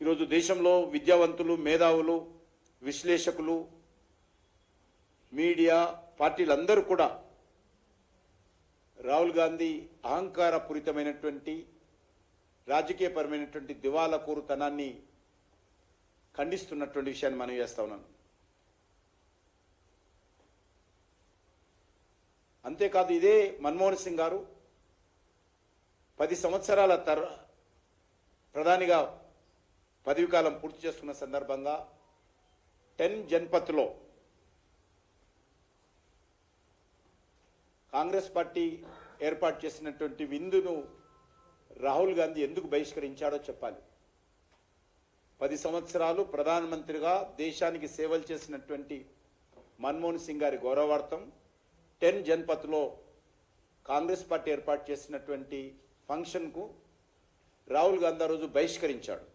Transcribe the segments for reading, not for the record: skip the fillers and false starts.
ఈరోజు దేశంలో విద్యావంతులు, మేధావులు, విశ్లేషకులు, మీడియా, పార్టీలందరూ కూడా రాహుల్ గాంధీ అహంకారపూరితమైనటువంటి రాజకీయపరమైనటువంటి దివాలాకోరుతనాన్ని ఖండిస్తున్నటువంటి విషయాన్ని మనం చేస్తా ఉన్నాను. అంతేకాదు, ఇదే మన్మోహన్ సింగ్ గారు 10 సంవత్సరాల ప్రధానిగా పదవి కాలం పూర్తి చేసుకున్న సందర్భంగా 10 జన్పథ్లో కాంగ్రెస్ పార్టీ ఏర్పాటు చేసినటువంటి విందును రాహుల్ గాంధీ ఎందుకు బహిష్కరించాడో చెప్పాలి. 10 సంవత్సరాలు ప్రధానమంత్రిగా దేశానికి సేవలు చేసినటువంటి మన్మోహన్ సింగ్ గారి గౌరవార్థం 10 జన్పథ్లో కాంగ్రెస్ పార్టీ ఏర్పాటు చేసినటువంటి ఫంక్షన్కు రాహుల్ గాంధీ ఆ రోజు బహిష్కరించాడు.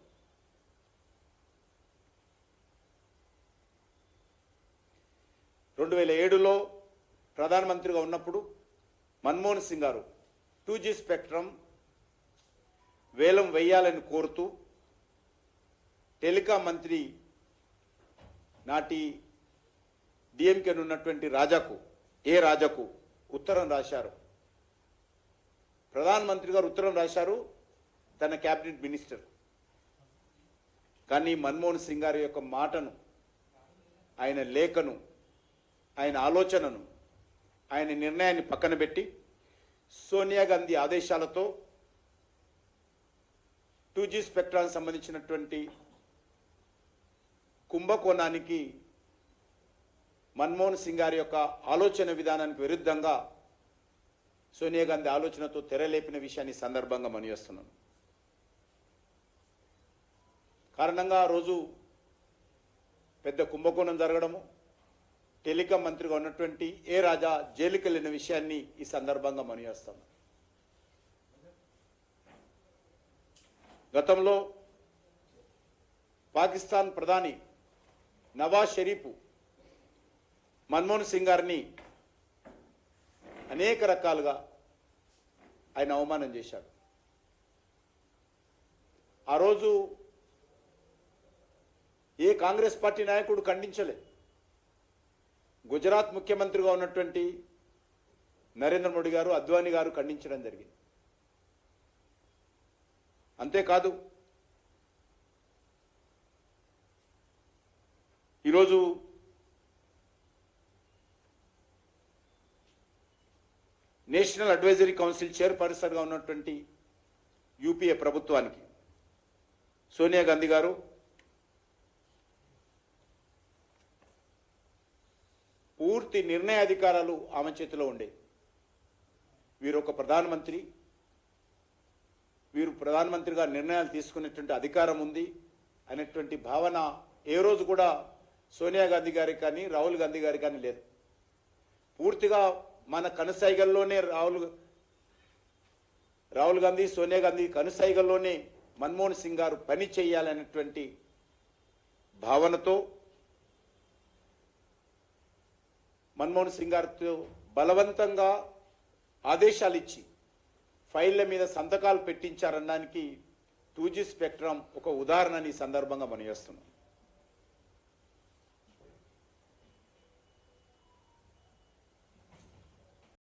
లో ప్రధానమంత్రిగా ఉన్నప్పుడు మన్మోహన్ సింగ్ గారు 2G స్పెక్ట్రమ్ వేలం వేయాలని కోరుతూ టెలికాం మంత్రి నాటి డిఎంకే ఉన్నటువంటి రాజాకు ఉత్తరం రాశారు. ప్రధానమంత్రి గారు ఉత్తరం రాశారు, తన క్యాబినెట్ మినిస్టర్. కానీ మన్మోహన్ సింగ్ గారి యొక్క మాటను, ఆయన లేఖను, ఆయన ఆలోచనను, ఆయన నిర్ణయాన్ని పక్కన పెట్టి సోనియా గాంధీ ఆదేశాలతో 2G స్పెక్ట్రానికి సంబంధించినటువంటి కుంభకోణానికి మన్మోహన్ సింగ్ గారి యొక్క ఆలోచన విధానానికి విరుద్ధంగా సోనియా గాంధీ ఆలోచనతో తెరలేపిన విషయాన్ని సందర్భంగా మనయేస్తున్నాను. కారణంగా ఆ రోజు పెద్ద కుంభకోణం జరగడము, టెలికాం మంత్రిగా ఉన్నటువంటి రాజా జైలుకి వెళ్ళిన విషయాన్ని ఈ సందర్భంగా మనయేస్తాను. గతంలో పాకిస్తాన్ ప్రధాని నవాజ్ షరీఫ్ మన్మోహన్ సింగ్ గారిని అనేక రకాలుగా ఆయన అవమానం చేశాడు. ఆ రోజు ఏ కాంగ్రెస్ పార్టీ నాయకుడు ఖండించలే. గుజరాత్ ముఖ్యమంత్రిగా ఉన్నటువంటి నరేంద్ర మోడీ గారు, అద్వానీ గారు ఖండించడం జరిగింది. అంతేకాదు, ఈరోజు నేషనల్ అడ్వైజరీ కౌన్సిల్ చైర్పర్సన్గా ఉన్నటువంటి యూపీఏ ప్రభుత్వానికి సోనియా గాంధీ గారు పూర్తి నిర్ణయాధికారాలు ఆమె చేతిలో ఉండేవి. వీరు ప్రధానమంత్రిగా నిర్ణయాలు తీసుకునేటువంటి అధికారం ఉంది అనేటువంటి భావన ఏ రోజు కూడా సోనియా గాంధీ గారికి కానీ రాహుల్ గాంధీ గారికి కానీ లేదు. పూర్తిగా మన కనుసైగల్లోనే రాహుల్ గాంధీ, సోనియా గాంధీ కనుసైగల్లోనే మన్మోహన్ సింగ్ గారు పని చేయాలనేటువంటి భావనతో మన్మోహన్ సింగ్ గారితో బలవంతంగా ఆదేశాలు ఇచ్చి ఫైళ్ల మీద సంతకాలు పెట్టించారనడానికి 2G స్పెక్ట్రమ్ ఒక ఉదాహరణని సందర్భంగా మనం చేస్తున్నాం.